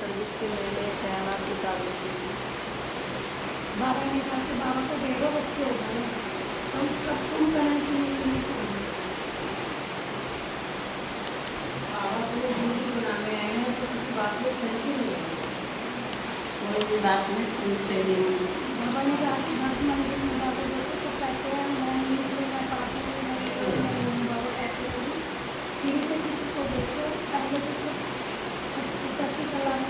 Service के मेले ख्यालात उतारने के लिए। बाबा ने कहा कि बाबा को डेढ़ों बच्चे हो गए, सब तुम करने की नहीं चाहिए। बाबा को जिंदगी बनाने आए हैं तो किसी बात में संशय नहीं है, कोई भी बात में संशय नहीं होना चाहिए। बाबा ने कहा कि हर मंदिर में बाबा जैसे सब कहते हैं मैं हिंदू मैं पापी मैं बाबा कहते हैं सीढ़ी के चित्र को देखो पहले तो सब कैसे चलाने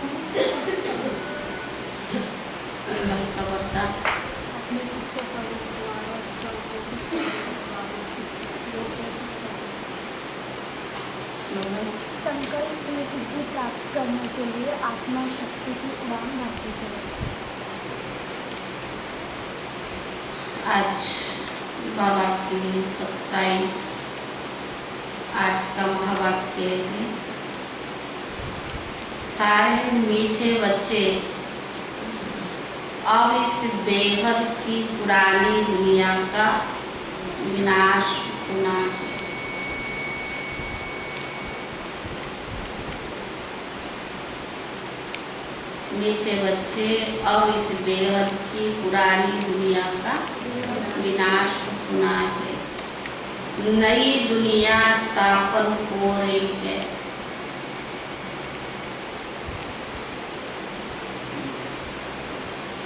अपने शिक्षा सब संकल्प में सिद्धि प्राप्त करने के लिए आत्मा शक्ति की उड़ान भरती चले। आज बाबा की 27/8 का महावाक्य है, सारे मीठे बच्चे अब इस बेहद की पुरानी दुनिया का विनाश होना है। मीठे बच्चे अब इस बेहद की पुरानी दुनिया का विनाश होना है, नई दुनिया स्थापन हो रही है।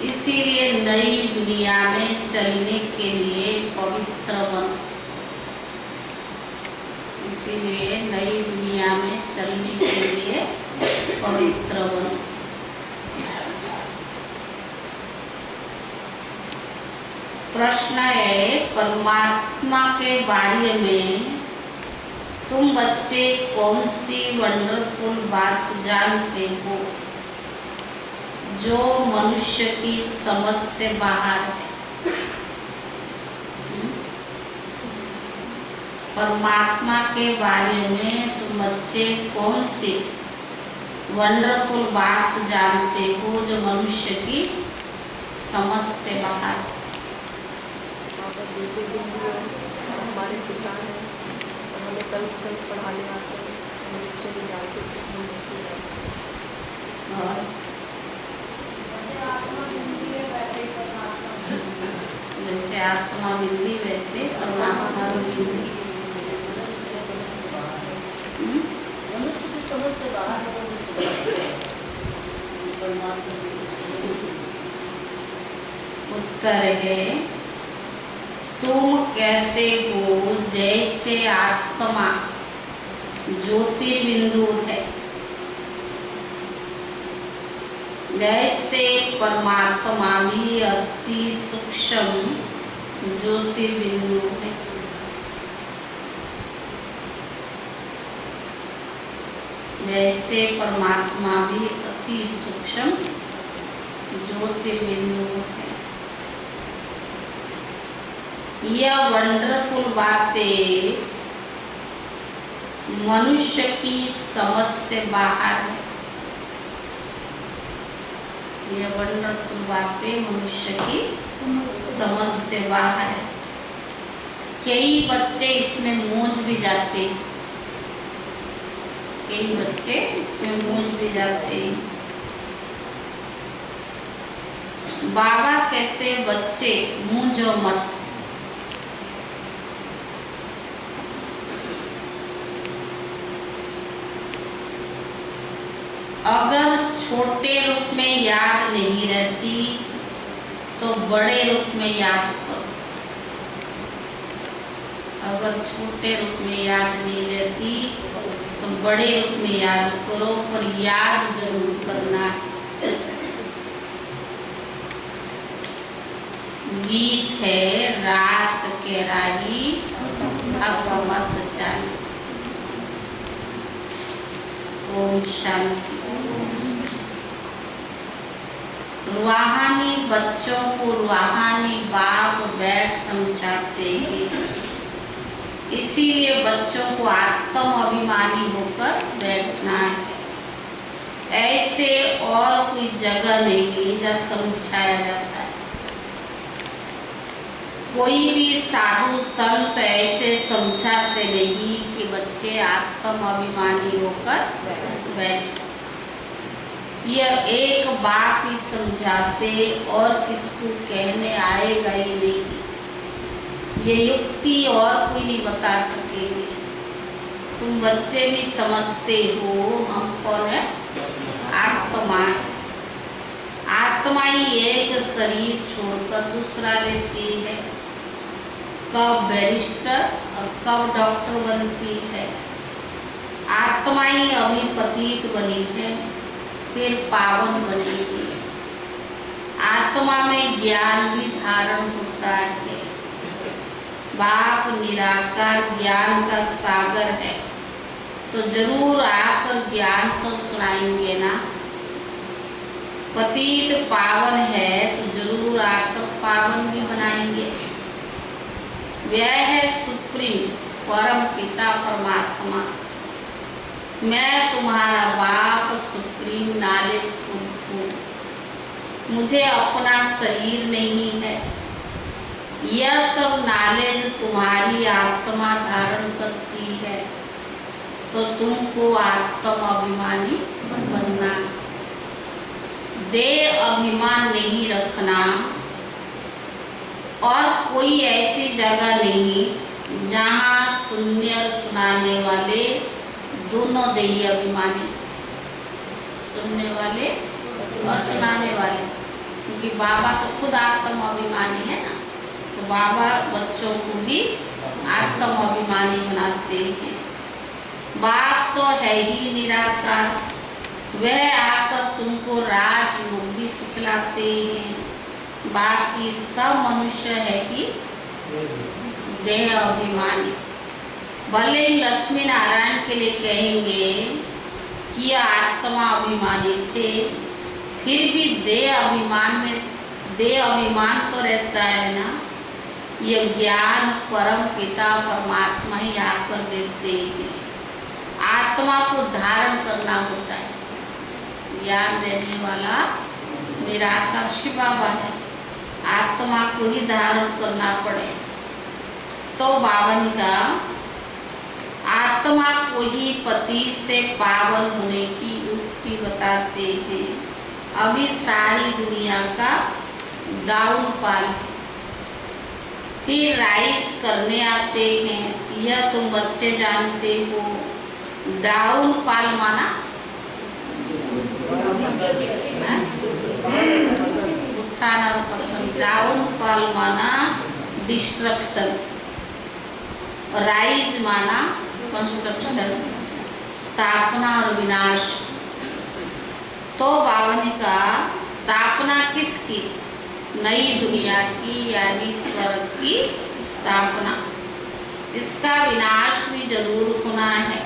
इसीलिए नई दुनिया में चलने के लिए पवित्र बनो। इसीलिए नई दुनिया में चलने के लिए पवित्र बनो। प्रश्न है, परमात्मा के बारे में तुम बच्चे कौन सी वंडरफुल बात जानते हो जो मनुष्य की समझ से बाहर है? परमात्मा के बारे में तुम बच्चे कौन सी वंडरफुल बात जानते हो जो मनुष्य की समझ से बाहर है? देते भी हैं, हमारे पिता हैं और हमें कल पढ़ाने आते हैं, हम बच्चों को जानते और जैसे आत्मा विधि वैसे परमात्मा विधि। मनुष्य की समझ से बाहर उत्तर है, तुम कहते हो जैसे आत्मा ज्योतिर्बिंदु है वैसे परमात्मा भी अति सूक्ष्म ज्योतिर्बिंदु है। वैसे परमात्मा भी अति सूक्ष्म ज्योतिर्बिंदु है। यह वंडरफुल बातें मनुष्य की समझ से बाहर है। यह वंडरफुल बातें मनुष्य की समझ से बाहर है। कई बच्चे इसमें मूंझ भी जाते हैं, कई बच्चे इसमें मूंझ भी जाते हैं। बाबा कहते बच्चे मूंझो मत। अगर छोटे रूप में याद नहीं रहती तो बड़े रूप में याद करो। अगर छोटे रूप में याद नहीं रहती तो बड़े रूप में याद करो, पर याद जरूर करना। गीत है रात के राही अकमत जाने। ओम शांति। रूहानी बच्चों को रूहानी बाप बैठ समझाते हैं, इसीलिए बच्चों को आत्म अभिमानी होकर बैठना है। ऐसे और कोई जगह नहीं जहाँ समझाया जाता है। कोई भी साधु संत ऐसे समझाते नहीं कि बच्चे आत्म अभिमानी होकर बैठ। यह एक बाप ही समझाते और किसको कहने आएगा ही नहीं। ये युक्ति और कोई नहीं बता सकेंगे। तुम बच्चे भी समझते हो हम कौन है? आत्मा। आत्मा ही एक शरीर छोड़कर दूसरा लेती है। कब बैरिस्टर और कब डॉक्टर बनती है। आत्मा ही अभी पतित बनी है, फिर पावन बनेगी। आत्मा में ज्ञान भी धारण होता है। बाप निराकार ज्ञान का सागर है, तो जरूर आकर ज्ञान तो सुनाएंगे ना। पतित पावन है तो जरूर आकर पावन भी बनाएंगे। वह है सुप्रीम परम पिता परमात्मा। मैं तुम्हारा बाप सुप्रीम नॉलेज हूँ। मुझे अपना शरीर नहीं है। यह सब नॉलेज तुम्हारी आत्मा धारण करती है, तो तुमको आत्म अभिमानी बनना। देह अभिमान नहीं रखना। और कोई ऐसी जगह नहीं जहाँ शून्य सुनाने वाले दोनों देही अभिमानी, सुनने वाले और सुनाने वाले, क्योंकि बाबा तो खुद आत्म अभिमानी है ना, तो बाबा बच्चों को भी आत्म अभिमानी बनाते हैं। बाप तो है ही निराकार, वह आकर तुमको राजयोग भी सिखलाते हैं। बाकी सब मनुष्य है कि देह अभिमानी। भले लक्ष्मी नारायण के लिए कहेंगे कि यह आत्मा अभिमानी थे, फिर भी देह अभिमान में देह अभिमान तो रहता है ना। यह ज्ञान परम पिता परमात्मा ही आकर देते हैं। आत्मा को धारण करना होता है। ज्ञान देने वाला निराकार शिव बाबा है। आत्मा को ही धारण करना पड़े। तो बाबा ने कहा आत्मा को ही पति से पावन होने की युक्ति बताते हैं। अभी सारी दुनिया का डाउनफॉल फिर राइज करने आते हैं। यह तुम बच्चे जानते हो। डाउनफॉल माना उत्थान और पतन। डाउनफॉल माना डिस्ट्रक्शन, राइज माना कंस्ट्रक्शन, स्थापना और विनाश। तो बाबा ने कहा स्थापना किसकी? नई दुनिया की, यानी स्वर्ग की स्थापना। इसका विनाश भी जरूर होना है।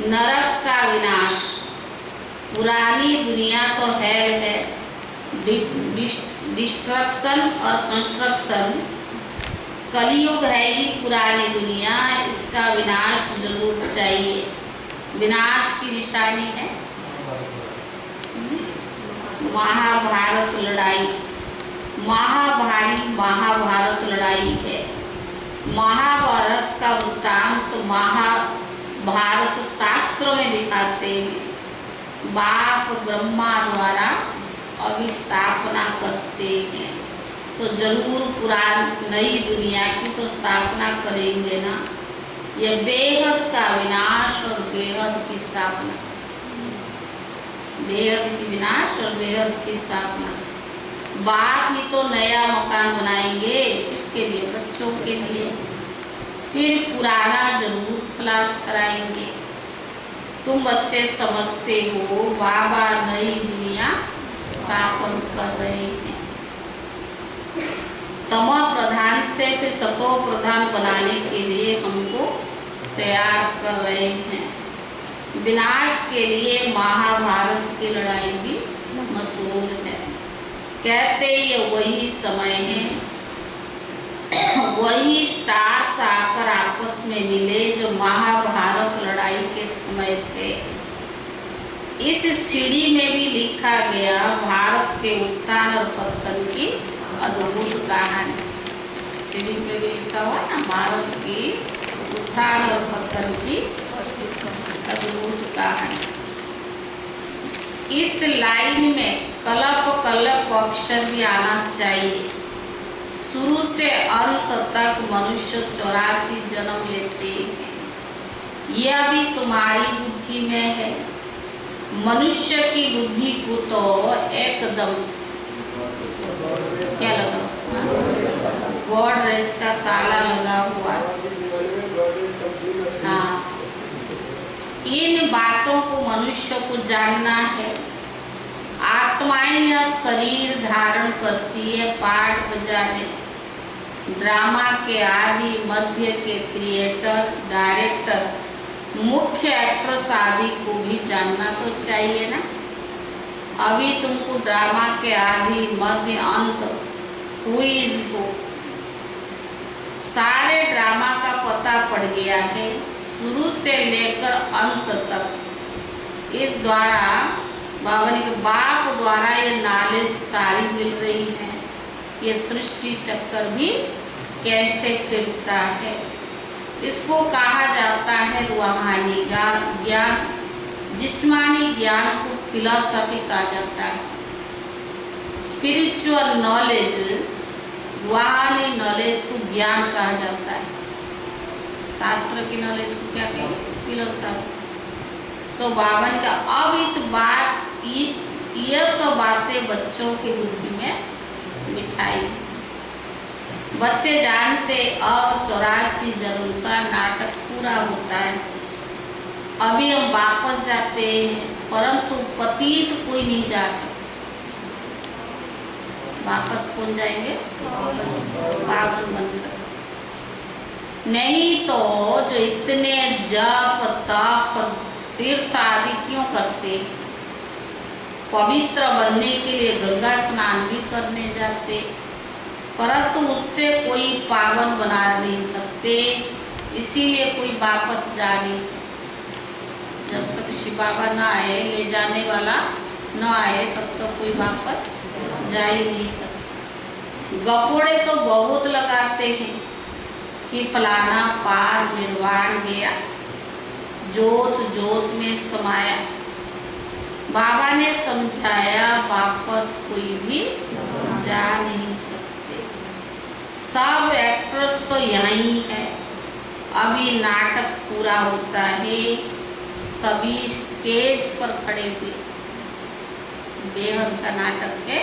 नरक का विनाश। पुरानी दुनिया तो है डिस्ट्रक्शन और कंस्ट्रक्शन। कलयुग है ही पुरानी दुनिया, इसका विनाश जरूर चाहिए। विनाश की निशानी है महाभारत लड़ाई। महाभारत लड़ाई है। महाभारत का वृत्तांत महाभारत शास्त्र में दिखाते हैं। बाप ब्रह्मा द्वारा अभिस्थापना करते हैं, तो जरूर पुरानी नई दुनिया की तो स्थापना करेंगे ना। यह बेहद का विनाश और बेहद की स्थापना। बेहद की विनाश और बेहद की स्थापना। बाप ही तो नया मकान बनाएंगे, किसके लिए? बच्चों के लिए। फिर पुराना जरूर खलास कराएंगे। तुम बच्चे समझते हो बाबा नई दुनिया स्थापन कर रहे हैं। तमो प्रधान से फिर सतो प्रधान बनाने के लिए हमको तैयार कर रहे हैं। विनाश के लिए महाभारत की लड़ाई भी मशहूर है। कहते ये वही समय है, वही स्टार्स आकर आपस में मिले जो महाभारत लड़ाई के समय थे। इस सीढ़ी में भी लिखा गया भारत के उत्थान और पतन की अद्भुत कहानी। सीढ़ी में भी लिखा हुआ ना भारत की उत्थान और पतन की अद्भुत कहानी। इस लाइन में कलप कलप अक्षर भी आना चाहिए। शुरू से अंत तक मनुष्य 84 जन्म लेते हैं। यह भी तुम्हारी बुद्धि में है। मनुष्य की बुद्धि को तो एकदम क्या लगा, गॉड रेस का ताला लगा हुआ। हाँ, इन बातों को मनुष्य को जानना है। आत्माएं यह शरीर धारण करती है पाठ बजाने। ड्रामा के आदि मध्य के क्रिएटर, डायरेक्टर, मुख्य एक्ट्रेस आदि को भी जानना तो चाहिए ना। अभी तुमको ड्रामा के आदि मध्य अंत क्विज हो, सारे ड्रामा का पता पड़ गया है, शुरू से लेकर अंत तक। इस द्वारा बाबा ने के बाप द्वारा ये नॉलेज सारी मिल रही है। ये सृष्टि चक्कर भी कैसे फिरता है, इसको कहा जाता है रूहानी ज्ञान। जिस्मानी ज्ञान को फिलॉसफी कहा जाता है। स्पिरिचुअल नॉलेज, रूहानी नॉलेज को ज्ञान कहा जाता है। शास्त्र की नॉलेज को क्या कहते हैं? फिलॉसफी। तो बाबा ने कहा अब इस बात ये सब बातें बच्चों की बुद्धि में बिठाई। बच्चे जानते अब 84 जन्म का नाटक पूरा होता है। अभी हम वापस जाते हैं, परंतु पतित कोई नहीं जा सकता। वापस कौन जाएंगे? पावन बनकर। नहीं तो जो इतने जप तप तीर्थ आदि क्यों करते? पवित्र बनने के लिए गंगा स्नान भी करने जाते, परंतु उससे कोई पावन बना नहीं सकते, इसीलिए कोई वापस जा नहीं सकता। जब तक शिव बाबा न आए, ले जाने वाला न आए, तब तक कोई वापस जा ही नहीं सकता। गपोड़े तो बहुत लगाते हैं कि फलाना पार निर्वाण गया, जोत जोत में समाया। बाबा ने समझाया वापस कोई भी जा नहीं सकते। सब एक्ट्रेस तो यहीं है। अभी नाटक पूरा होता है, सभी स्टेज पर खड़े हुए। बेहद का नाटक है,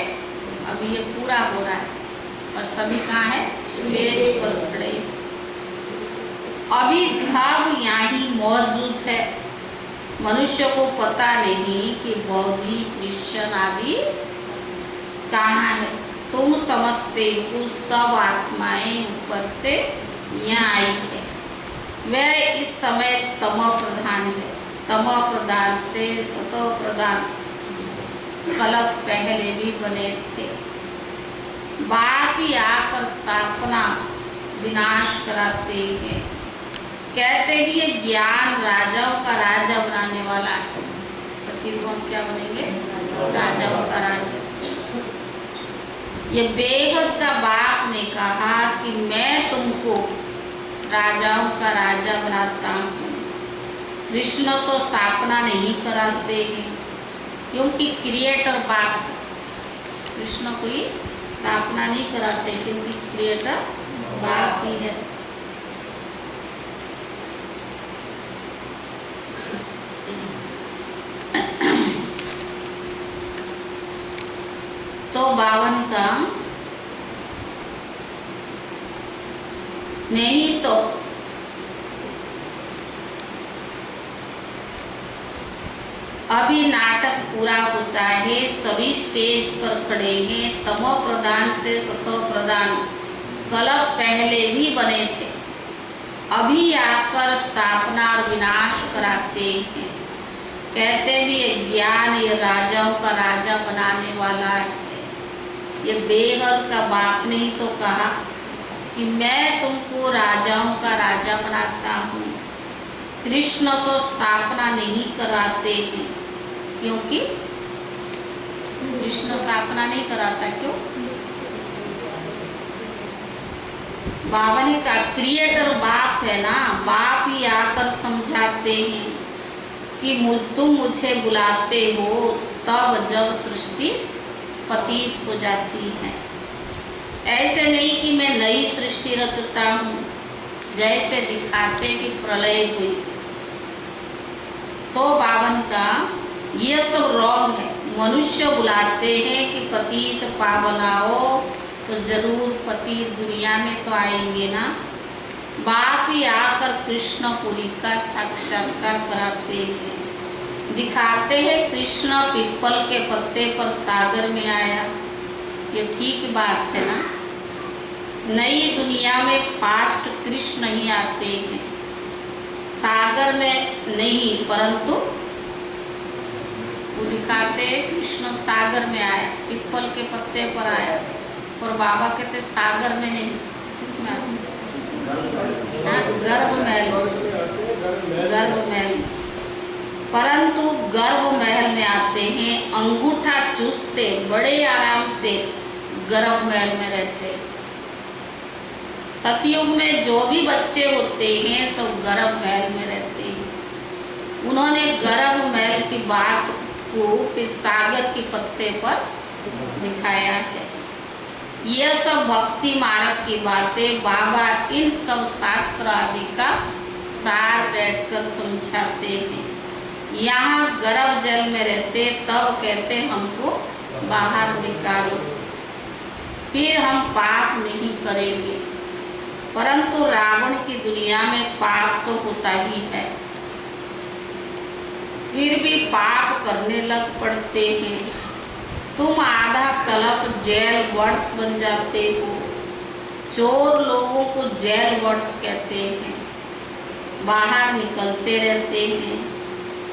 अभी ये पूरा हो रहा है और सभी कहाँ है? स्टेज पर खड़े। अभी सब यहीं मौजूद है। मनुष्य को पता नहीं कि बौद्धिक क्रिश्चियन आदि कहाँ है। तुम समझते हो सब आत्माएं ऊपर से यहाँ आई है। वह इस समय तम प्रधान है। तम प्रधान से सतो प्रधान कल्प पहले भी बने थे। बाप ही आकर स्थापना विनाश कराते हैं। कहते भी ये ज्ञान राजाओं का राजा बनाने वाला है। सती को हम क्या बनेंगे? राजाओं का राजा। ये बेहद का बाप ने कहा कि मैं तुमको राजाओं का राजा बनाता हूँ। कृष्ण तो स्थापना नहीं कराते हैं, क्योंकि क्रिएटर बाप। कृष्ण कोई स्थापना नहीं कराते, क्योंकि क्रिएटर बाप ही है। तो 52 का नहीं तो अभी नाटक पूरा होता है, सभी स्टेज पर खड़े हैं। तमो प्रधान से सतो प्रधान कल्प पहले भी बने थे, अभी आकर स्थापना और विनाश कराते हैं। कहते भी ये ज्ञान ये राजाओं का राजा बनाने वाला है। ये बेहद का बाप ने ही तो कहा कि मैं तुमको राजाओं का राजा बनाता हूँ। कृष्ण तो स्थापना नहीं कराते हैं, क्योंकि कृष्ण स्थापना नहीं कराता। क्यों? बाबा ने कहा क्रिएटर बाप है ना, बाप ही आकर समझाते हैं। कि तुम मुझे बुलाते हो तब जब सृष्टि पतित हो जाती है। ऐसे नहीं कि मैं नई सृष्टि रचता हूँ, जैसे दिखाते कि प्रलय हुई। तो बावन का ये सब रॉन्ग है। मनुष्य बुलाते हैं कि पतित पावन आओ, तो जरूर पतित दुनिया में तो आएंगे ना। बाप ही आकर कृष्णपुरी का साक्षात्कार कराते हैं, दिखाते हैं कृष्ण पीपल के पत्ते पर सागर में आया। ये ठीक बात है ना। नई दुनिया में फास्ट कृष्ण ही आते हैं, सागर में नहीं, परंतु वो दिखाते हैं कृष्ण सागर में आया, पीपल के पत्ते पर आया। और बाबा कहते सागर में नहीं, किसमें आया? गर्भ महल, गर्भ महल। परंतु गर्भ महल में आते हैं, अंगूठा चूसते बड़े आराम से गर्भ महल में रहते। सतयुग में जो भी बच्चे होते हैं सब गर्भ महल में रहते हैं। उन्होंने गर्भ महल की बात को फिर सागर के पत्ते पर दिखाया है। यह सब भक्ति मार्ग की बातें बाबा इन सब शास्त्र आदि का सार बैठकर समझाते हैं। यहाँ गर्भ जल में रहते तब कहते हमको बाहर निकालो, फिर हम पाप नहीं करेंगे। परंतु रावण की दुनिया में पाप तो होता ही है, फिर भी पाप करने लग पड़ते हैं। तुम आधा कल्प जेल वर्ड्स बन जाते हो। चोर लोगों को जेल वर्ड्स कहते हैं, बाहर निकलते रहते हैं,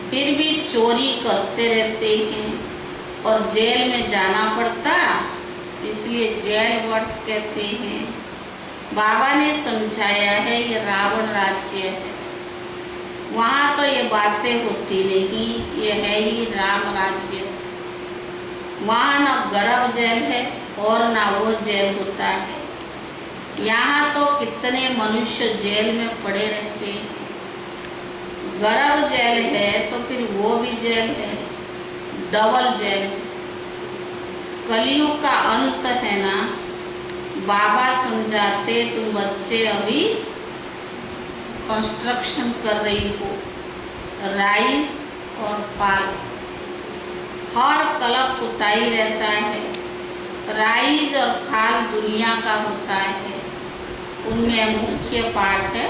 फिर भी चोरी करते रहते हैं और जेल में जाना पड़ता, इसलिए जेल वर्ड्स कहते हैं। बाबा ने समझाया है ये रावण राज्य है, वहाँ तो ये बातें होती नहीं, ये है ही राम राज्य। वहाँ न गर्भ जेल है और ना वो जेल होता है। यहाँ तो कितने मनुष्य जेल में पड़े रहते हैं। गर्भ जेल है तो फिर वो भी जेल है, डबल जेल। कलयुग का अंत है ना। बाबा समझाते तुम बच्चे अभी कंस्ट्रक्शन कर रही हो, राइज और फाल। हर कल्प होता ही रहता है। राइज और फाल दुनिया का होता है, उनमें मुख्य पाठ है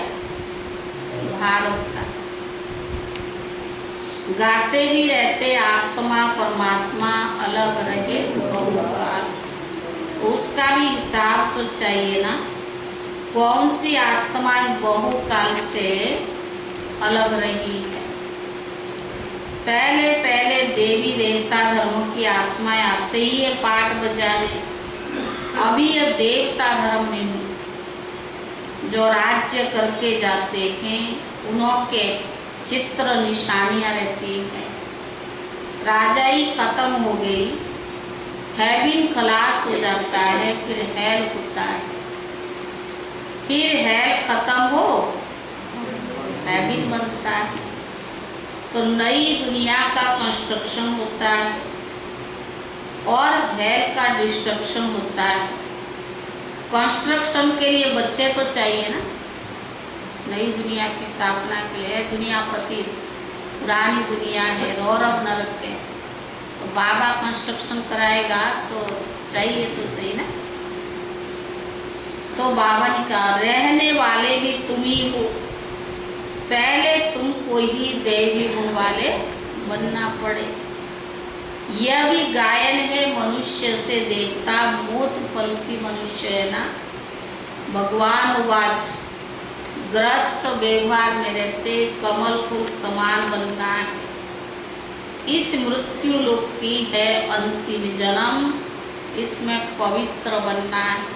भारत का। गाते भी रहते आत्मा परमात्मा अलग रहे बहुकाल, उसका भी हिसाब तो चाहिए ना। कौन सी आत्माएं बहुकाल से अलग रही है। पहले पहले देवी देवता धर्मों की आत्माएं आते ही है पाठ बजाने। अभी यह देवता धर्म नहीं, जो राज्य करके जाते हैं उनके चित्र निशानियां रहती हैं। राजाई खत्म हो गई, हेवन खलास हो जाता है, फिर हेल होता है, फिर हेल खत्म हो हेवन बनता है। तो नई दुनिया का कंस्ट्रक्शन होता है और हेल का डिस्ट्रक्शन होता है। कंस्ट्रक्शन के लिए बच्चे तो चाहिए ना, नई दुनिया की स्थापना के लिए। दुनिया पतित, पुरानी दुनिया है, रौरव नरक है, तो बाबा कंस्ट्रक्शन कराएगा तो चाहिए तो सही ना। तो बाबा ने कहा रहने वाले भी तुम ही हो, पहले तुमको ही देवी गुण वाले बनना पड़े। यह भी गायन है मनुष्य से देवता, मूत फलती मनुष्य है ना। भगवान वाच ग्रस्त व्यवहार में रहते कमल फूल समान बनना है। इस मृत्यु लोक की है अंतिम जन्म, इसमें पवित्र बनना है।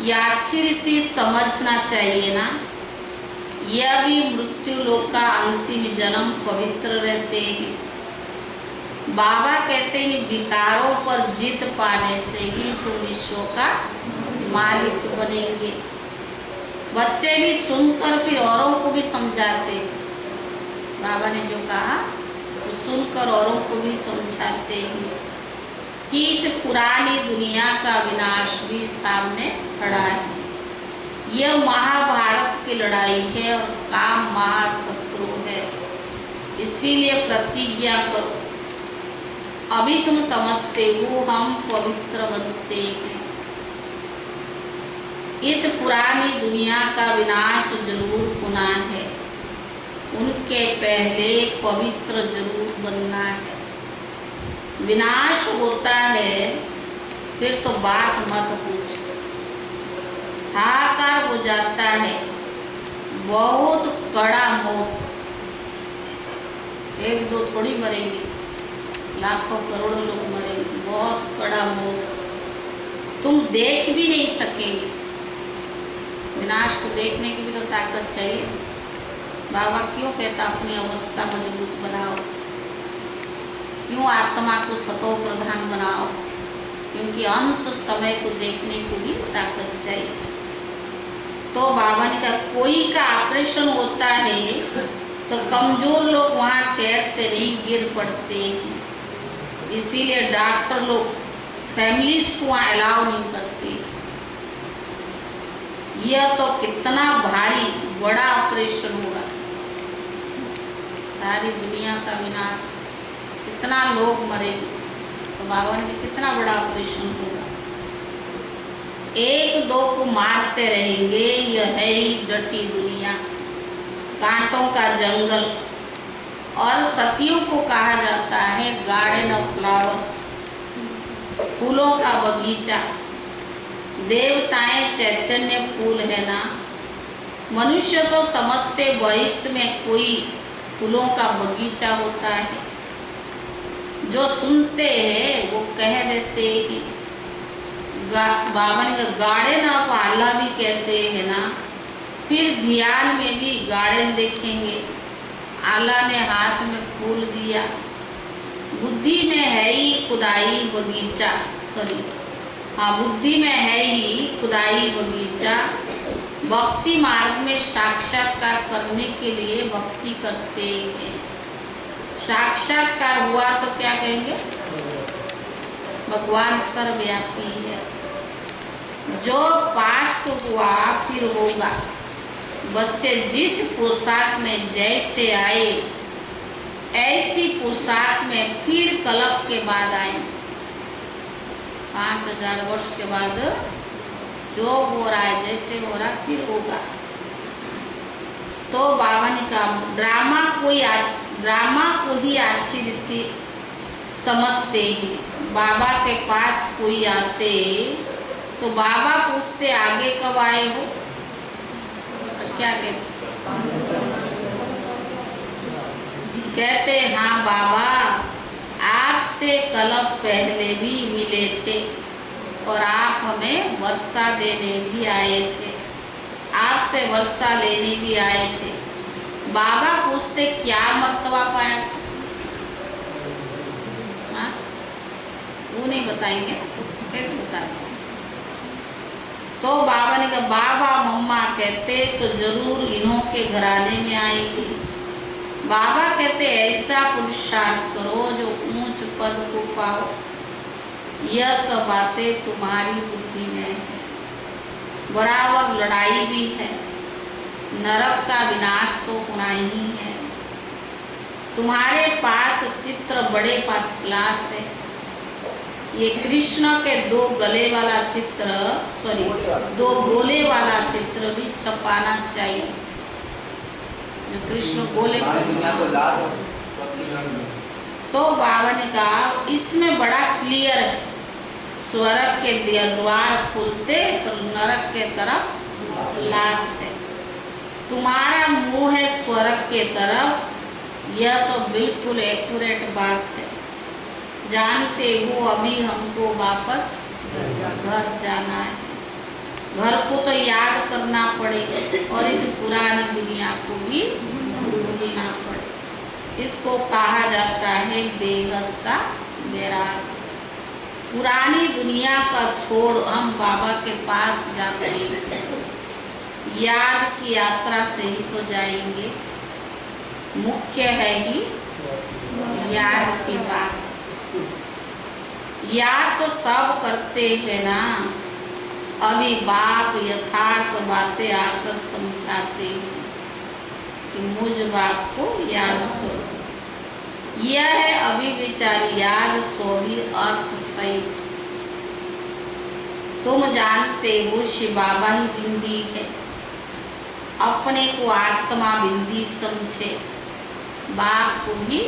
यह अच्छी रीति समझना चाहिए ना। यह भी मृत्यु लोक का अंतिम जन्म पवित्र रहते हैं। बाबा कहते हैं विकारों पर जीत पाने से ही तुम विश्व का मालिक बनेंगे। बच्चे भी सुनकर फिर औरों को भी समझाते, बाबा ने जो कहा वो सुनकर औरों को भी समझाते हैं कि इस पुरानी दुनिया का विनाश भी सामने खड़ा है। यह महाभारत की लड़ाई है और काम महाशत्रु है, इसीलिए प्रतिज्ञा करो। अभी तुम समझते हो हम पवित्र बनते हैं। इस पुरानी दुनिया का विनाश जरूर होना है, उनके पहले पवित्र जरूर बनना है। विनाश होता है फिर तो बात मत पूछो, हाहाकार हो जाता है, बहुत कड़ा मौत। एक दो थोड़ी मरेंगे, लाखों करोड़ों लोग मरेंगे, बहुत कड़ा मौत। तुम देख भी नहीं सकेंगे। विनाश को देखने की भी तो ताकत चाहिए। बाबा क्यों कहता अपनी अवस्था मजबूत बनाओ, क्यों आत्मा को सतो प्रधान बनाओ, क्योंकि अंत समय को देखने को भी ताकत चाहिए। तो बाबा ने कहा कोई का ऑपरेशन होता है तो कमजोर लोग वहाँ ठहरते नहीं, गिर पड़ते हैं। इसीलिए डॉक्टर लोग फैमिलीज को वहाँ अलाउ नहीं करते। यह तो कितना भारी बड़ा ऑपरेशन होगा, सारी दुनिया का विनाश, कितना लोग मरेंगे। तो बाबा ने कहा कितना बड़ा ऑपरेशन होगा। एक दो को मारते रहेंगे, यह है ही डटी दुनिया, कांटों का जंगल। और सतियों को कहा जाता है गार्डन ऑफ फ्लावर्स, फूलों का बगीचा। देवताएं चैतन्य फूल है ना, मनुष्य तो समझते बहिष्ठ में कोई फूलों का बगीचा होता है। जो सुनते हैं वो कह देते कि बाबा ने कहा गार्डन ऑफ आला भी कहते हैं ना। फिर ध्यान में भी गार्डन देखेंगे, आला ने हाथ में फूल दिया। बुद्धि में है ही खुदाई बगीचा, बुद्धि में है ही खुदाई बगीचा। भक्ति मार्ग में साक्षात्कार करने के लिए भक्ति करते हैं। साक्षात्कार हुआ तो क्या कहेंगे, भगवान सर्वव्यापी है। जो पास्ट हुआ फिर होगा। बच्चे जिस पोशाक में जैसे आए ऐसी पोशाक में फिर कल्प के बाद आए। 5000 वर्ष के बाद जो हो रहा है, जैसे हो रहा फिर होगा। तो बाबा ने कहा ड्रामा को ही अच्छी रीति समझते ही। बाबा के पास कोई आते तो बाबा पूछते आगे कब आए हो, तो क्या कहते हाँ बाबा आपसे कल्प पहले भी मिले थे और आप हमें वर्षा देने भी आए थे, आपसे वर्षा लेने भी आए थे। बाबा पूछते क्या मर्तबा पाया था, हाँ वो नहीं बताएंगे, कैसे बताएंगे। तो बाबा ने कहा बाबा मम्मा कहते तो जरूर इन्हों के घराने में आएंगे। बाबा कहते ऐसा पुरुषार्थ करो जो ऊंच पद को पाओ। यह सब बातें तुम्हारी बुद्धि में है। बराबर लड़ाई भी है, नरक का विनाश तो होना ही है। तुम्हारे पास चित्र बड़े पास क्लास है। ये कृष्ण के दो गोले वाला चित्र भी छपाना चाहिए। जो कृष्ण गोले तो बाबा ने कहा इसमें बड़ा क्लियर है, स्वर्ग के द्वार खुलते तो नरक के तरफ लात है। तुम्हारा मुंह है स्वर्ग के तरफ, यह तो बिल्कुल एक्यूरेट बात है। जानते हो अभी हमको वापस घर जाना है। घर को तो याद करना पड़े और इस पुरानी दुनिया को भी भूलना पड़े। इसको कहा जाता है बेहद का वैराग। पुरानी दुनिया का छोड़ हम बाबा के पास जाते हैं। याद की यात्रा से ही तो जाएंगे। मुख्य है ही याद की बात। याद तो सब करते हैं ना, अभी बाप यथार्थ बातें आकर समझाते हैं कि मुझ बाप को याद करो। यह है अभी विचार याद सो भी अर्थ सही। तुम जानते हो शिव बाबा ही बिंदी है, अपने को आत्मा बिंदी समझे, बाप को भी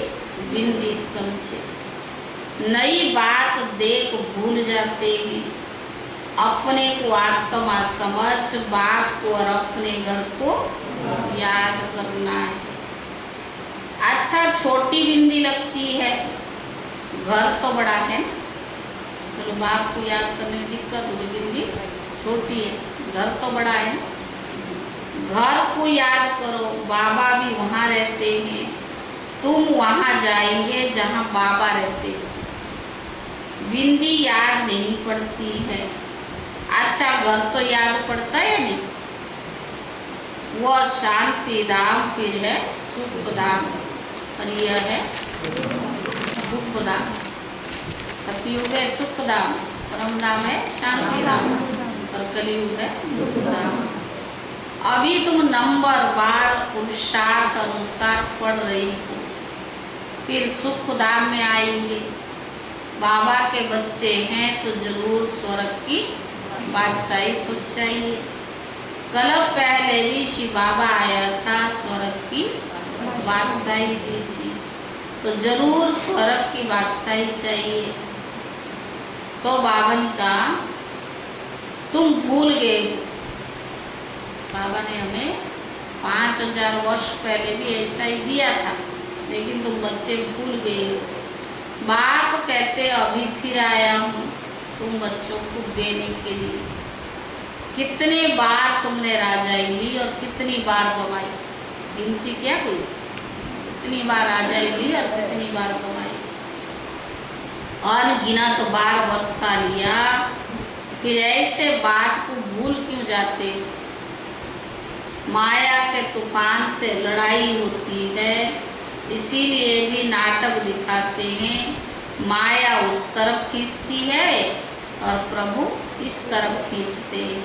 बिंदी समझे। नई बात देख भूल जाते हैं, अपने को आत्मा समझ, बाप को और अपने घर को याद करना है। अच्छा छोटी बिंदी लगती है, घर तो बड़ा है, चलो बाप को याद करने में दिक्कत होगी, बिंदी छोटी है, घर तो बड़ा है। घर को याद करो, बाबा भी वहाँ रहते हैं, तुम वहाँ जाएंगे जहाँ बाबा रहते हैं। बिंदी याद नहीं पड़ती है। अच्छा घर तो याद पड़ता है नहीं, वह शांति धाम फिर है सुख धाम, और यह है दुख धाम। सतयुग है सुख धाम, परम धाम है शांति धाम, और कलयुग है दुख धाम। अभी तुम नंबर बार पुरुषार्थ अनुसार पढ़ रही हो, फिर सुख धाम में आएंगे। बाबा के बच्चे हैं तो जरूर स्वर्ग की बादशाही को चाहिए। कल पहले भी शिव बाबा आया था, स्वर्ग की बादशाही दी थी, तो जरूर स्वर्ग की बादशाही चाहिए। तो बाबा ने कहा तुम भूल गए। बाबा ने हमें 5000 वर्ष पहले भी ऐसा ही दिया था, लेकिन तुम बच्चे भूल गए। बाप कहते अभी फिर आया हूँ तुम बच्चों को देने के लिए। कितने बार तुमने राजाई ली और कितनी बार गवाई, गिनती क्या कोई? कितनी बार राजाई ली और कितनी बार गवाई। अनगिनत बार वर्षा लिया, फिर ऐसे बात को भूल क्यों जाते? माया के तूफान से लड़ाई होती है, इसीलिए भी नाटक दिखाते हैं। माया उस तरफ खींचती है और प्रभु इस तरफ खींचते हैं।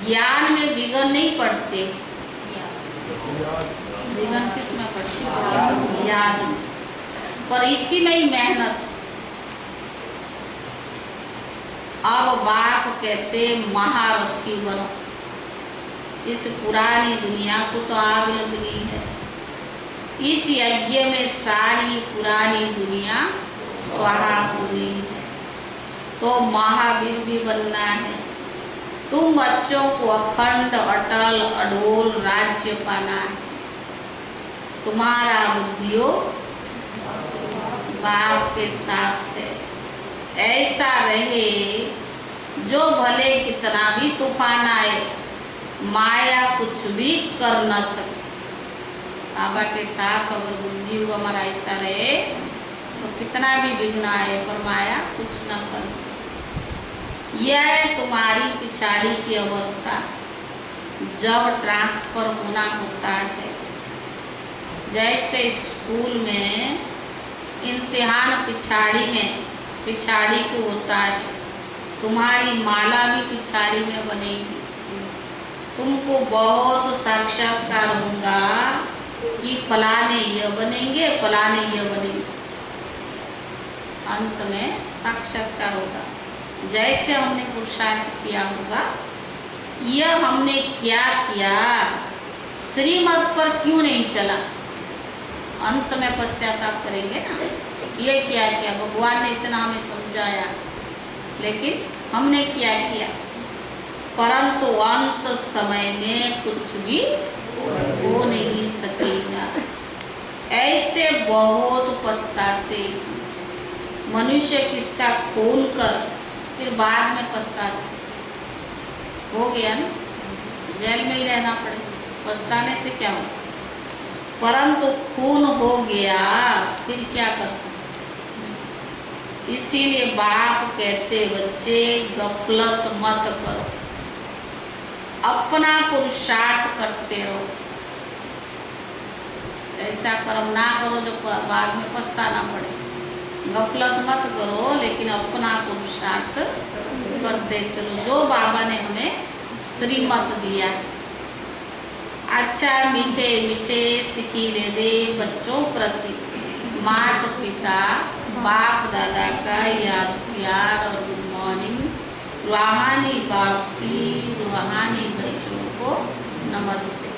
ज्ञान में विघन नहीं पड़ते, विघन किस में पड़ती? याद में। पर इसी में ही मेहनत। अब बाप कहते महारथी बनो, इस पुरानी दुनिया को तो आग लगनी है। इस यज्ञ में सारी पुरानी दुनिया स्वाहा हुई है, तो महावीर भी बनना है। तुम बच्चों को अखंड अटल अडोल राज्य पाना है। तुम्हारा बुद्धियो बाप के साथ है। ऐसा रहे जो भले कितना भी तूफान आए, माया कुछ भी कर न सके। बाबा के साथ अगर बुद्धि हुआ हमारा ऐसा रहे तो कितना भी विघ्न आए पर माया कुछ न कर सके। यह है तुम्हारी पिछाड़ी की अवस्था जब ट्रांसफर होना होता है। जैसे स्कूल में इम्तिहान पिछाड़ी को होता है, तुम्हारी माला भी पिछाड़ी में बनेगी। तुमको बहुत साक्षात्कार होगा कि फलाने यह बनेंगे, फलाने यह बनेंगे। अंत में साक्षात्कार होगा। जैसे हमने पुरुषार्थ किया होगा, यह हमने क्या किया, श्रीमत पर क्यों नहीं चला, अंत में पश्चाताप करेंगे ना। ये क्या किया, भगवान ने इतना हमें समझाया, लेकिन हमने क्या किया। परंतु अंत समय में कुछ भी हो नहीं सकेगा। ऐसे बहुत पछताते मनुष्य, किसका खून कर फिर बाद में पछताते। हो गया ना, जेल में ही रहना पड़े, पछताने से क्या हो। परंतु खून हो गया फिर क्या कर सकते। इसीलिए बाप कहते बच्चे गफलत मत करो, अपना पुरुषार्थ करते रहो। ऐसा कर्म ना करो जो बाद में पछताना पड़े। गफलत मत करो, लेकिन अपना पुरुषार्थ करते चलो, जो बाबा ने हमें श्रीमत दिया। अच्छा मीठे मीठे सिकीले दे बच्चों प्रति माता पिता बाप दादा का याद प्यार और गुड मॉर्निंग। रूहानी बाप की रूहानी बच्चों को नमस्ते।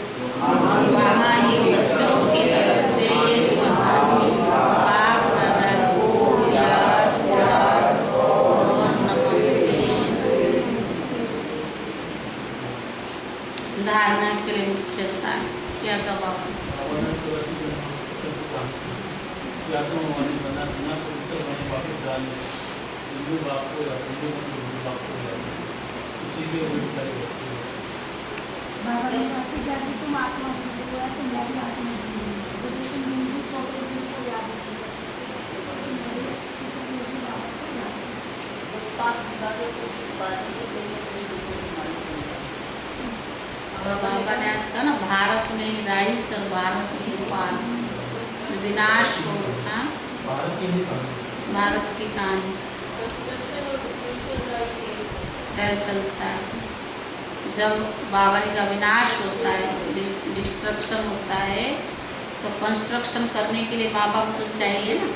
रूहानी बच्चों की तरफ से रूहानी बाप दादा को याद प्यार और नमस्ते। धारणा के लिए मुख्य सार क्या गवा बाबा ने कहा कि जैसे तुम आत्मा हो ऐसे मैं भी आत्मा हूँ, तो जैसे नींबू छोटे दिन को याद बाबा ने आज कहा ना, भारत में राइस और भारत में पान विनाश हो था। भारत की कहानी चलता है। जब बाबा का विनाश होता है, डिस्ट्रक्शन होता है, तो कंस्ट्रक्शन करने के लिए बाबा को तो चाहिए ना।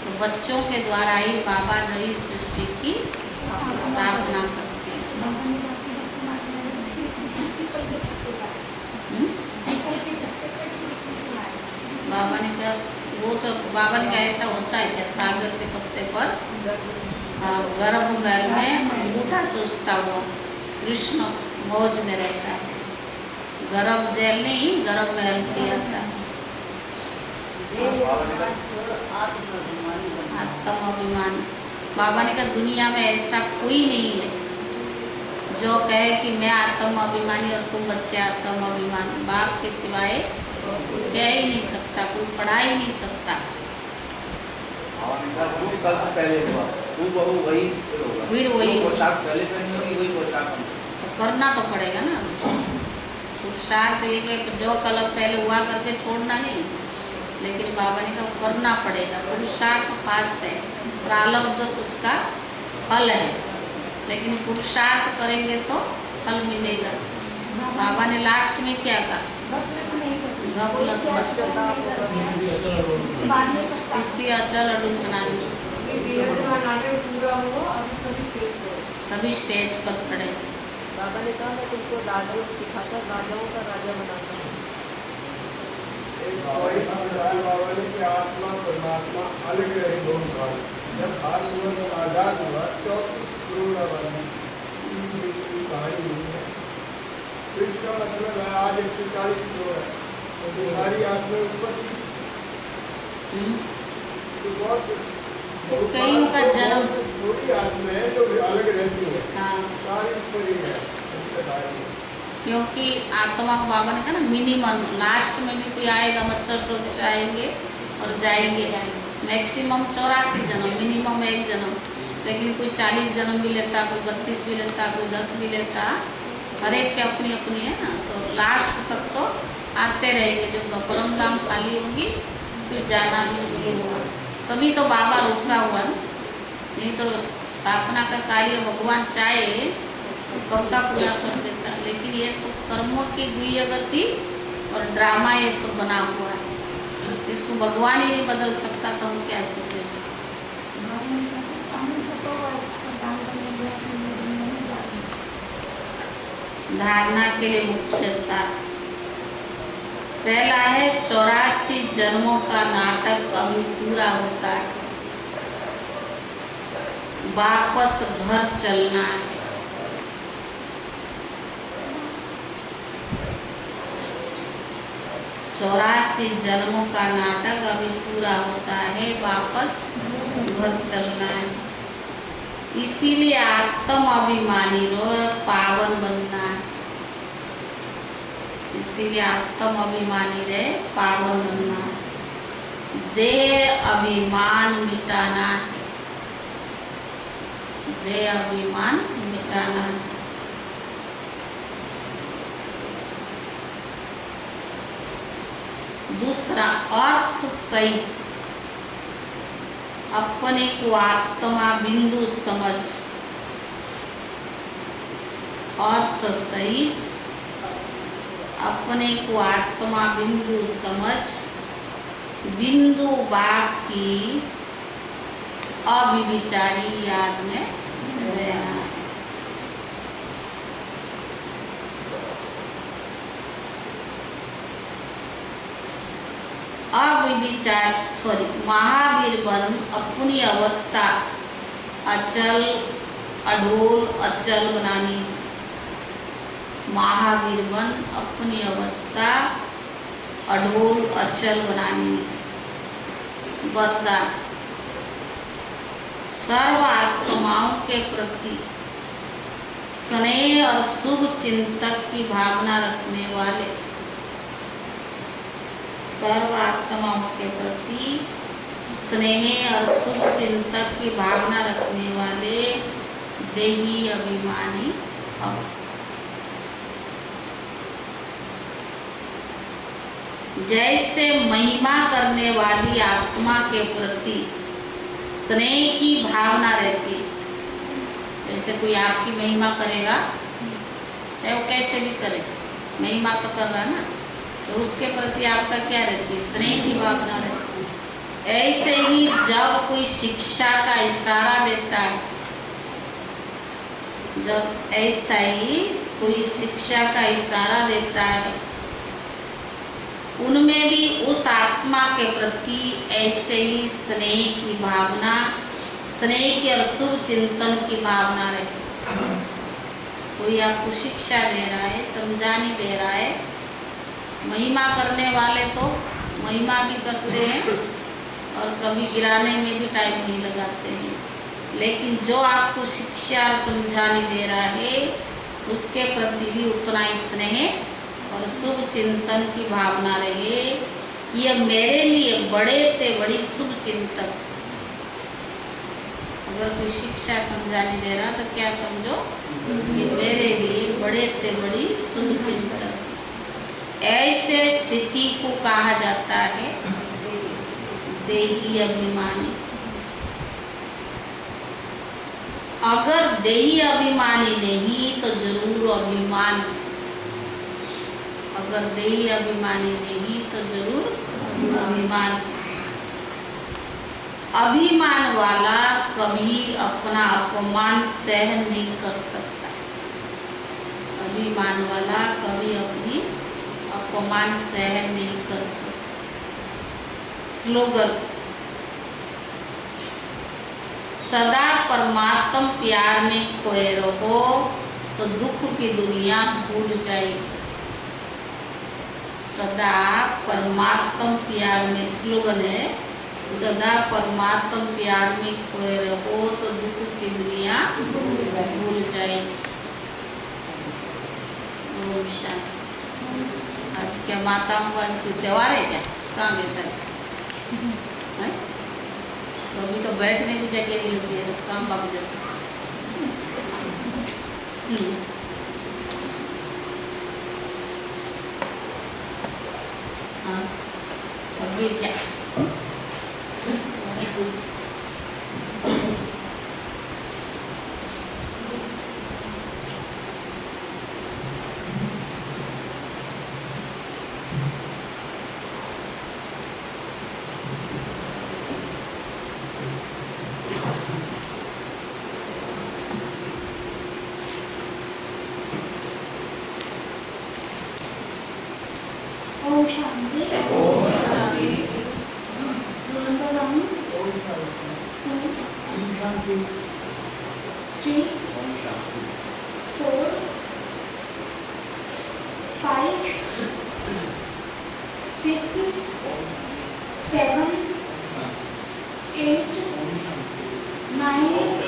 तो बच्चों के द्वारा ही बाबा नई सृष्टि की स्थापना करते हैं। बाबा ने कहा वो तो बाबा ने कहा ऐसा होता है क्या, सागर के पत्ते पर गर्भ महल में अंगूठा चूसता हुआ कृष्ण मौज में रहता है। गर्भ जेल नहीं, गर्भ महल से आता है। आत्माभिमान। बाबा ने कहा दुनिया में ऐसा कोई नहीं है जो कहे कि मैं आत्माभिमानी और तुम बच्चे आत्माभिमानी। बाप के सिवाय कह ही नहीं सकता, कोई पढ़ा ही नहीं सकता। पहले हुआ वही फिर वही पोशाक पहले पहनी होगी, वही पोशाक तो करना तो पड़ेगा ना। पुरुषार्थ ये है कि जो कल पहले हुआ करके छोड़ना नहीं, लेकिन बाबा ने कहा करना पड़ेगा। पुरुषार्थ पास्ट है, प्रारब्ध उसका फल है, लेकिन पुरुषार्थ करेंगे तो फल मिलेगा। बाबा ने लास्ट में क्या कहा, गफलत अचल अडुल बनानी। सभी स्टेज पर खड़े। बाबा ने कहा मैं तुमको राजयोग सिखाकर राजाओं का राजा बनाता हूँ। आत्मा परमात्मा अलग रहे दोनों भाग। जब भारत वर्ष आजाद हुआ 34 करोड़ आबादी की कहानी हुई है। तो इसका मतलब है आज 140 करोड़ है, तो सारी आत्मा ऊपर तो बहुत कईयों का जन्म थोड़ी आत्मा है जो अलग रहती है। हाँ, सारी ऊपर ही है। क्योंकि आत्मा को बाबा ने कहा ना मिनिमम, लास्ट में भी कोई आएगा, मच्छर सोच आएंगे और जाएंगे। मैक्सिमम 84 जन्म, मिनिमम 1 जन्म, लेकिन कोई 40 जन्म भी लेता, कोई 32 भी लेता, कोई 10 भी लेता। हर एक की अपनी अपनी है ना। तो लास्ट तक तो आते रहेंगे। जब परम धाम खाली होगी फिर जाना भी शुरू होगा। तभी तो बाबा रुका हुआ ना, नहीं तो स्थापना का कार्य भगवान चाहे तो कब का पूरा कर देता। लेकिन ये सब कर्मों की गुह्य गति और ड्रामा ये सब बना हुआ है, इसको भगवान ही नहीं बदल सकता, तो हम क्या सोचे। धारणा के लिए मुख्य सार पहला है 84 जन्मों का नाटक अभी पूरा होता है, वापस घर चलना है। चौरासी जन्मों का नाटक अभी पूरा होता है, वापस घर चलना है। इसीलिए आत्म अभिमानी रो पावन बनना है। इसीलिए आत्म अभिमानी रहे, पावन बनना है। देह अभिमान मिटाना है। देह अभिमान मिटाना है। दूसरा अर्थ सहित अपने को आत्मा बिंदु समझ, अर्थ सहित अपने को आत्मा बिंदु समझ बिंदु बाप की अविचारी याद में रहना है। महावीर बन अपनी अवस्था अचल अडोल अचल बनानी। महावीर बन अपनी अवस्था अडोल अचल बनानी। वरदान सर्व आत्माओं के प्रति स्नेह और शुभ चिंतक की भावना रखने वाले, सर्व आत्माओं के प्रति स्नेह और शुभ चिंतक की भावना रखने वाले देही अभिमानी भव। जैसे महिमा करने वाली आत्मा के प्रति स्नेह की भावना रहती, जैसे कोई आपकी महिमा करेगा, चाहे वो कैसे भी करे, महिमा तो कर रहा है ना, तो उसके प्रति आपका क्या रहती है? स्नेह की भावना रहती है। ऐसे ही जब कोई शिक्षा का इशारा देता है, जब ऐसा ही कोई शिक्षा का इशारा देता है, उनमें भी उस आत्मा के प्रति ऐसे ही स्नेह की भावना, स्नेह की और शुभ चिंतन की भावना रहती। कोई आपको शिक्षा दे रहा है, समझाने दे रहा है, महिमा करने वाले तो महिमा भी करते हैं और कभी गिराने में भी टाइम नहीं लगाते हैं, लेकिन जो आपको शिक्षा और समझाने दे रहा है उसके प्रति भी उतना ही स्नेह और शुभ चिंतन की भावना रहे कि यह मेरे लिए बड़े ते बड़ी शुभ चिंतक। अगर कोई शिक्षा समझाने दे रहा तो क्या समझो कि मेरे लिए बड़े ते बड़ी शुभ चिंतक। ऐसे स्थिति को कहा जाता है देही अभिमानी। अगर देही अभिमानी नहीं तो जरूर अभिमानी, अगर देही अभिमानी नहीं तो जरूर अभिमान। अभिमान वाला कभी अपना अपमान सहन नहीं कर सकता। अभिमान वाला कभी अपनी अपमान सहन नहीं कर सकता। स्लोगन सदा परमात्म प्यार में खोए रहो तो दुख की दुनिया भूल जाएगी। सदा परमात्म प्यार में, स्लोगन है सदा परमात्म प्यार में खोए रहो तो दुख की दुनिया भूल जाएगी। ओम शांति। आज क्या माताओं को आज कोई त्योहार है क्या? कहाँ गए सर? तो अभी तो बैठने की जगह नहीं होती है, काम भाग जाता। हाँ, अभी क्या? ओम शांति। ओम शांति। Remember on Om Shanti. 2, ओम शांति। 3, ओम शांति। 4, 5, 6, 7, 8, 9,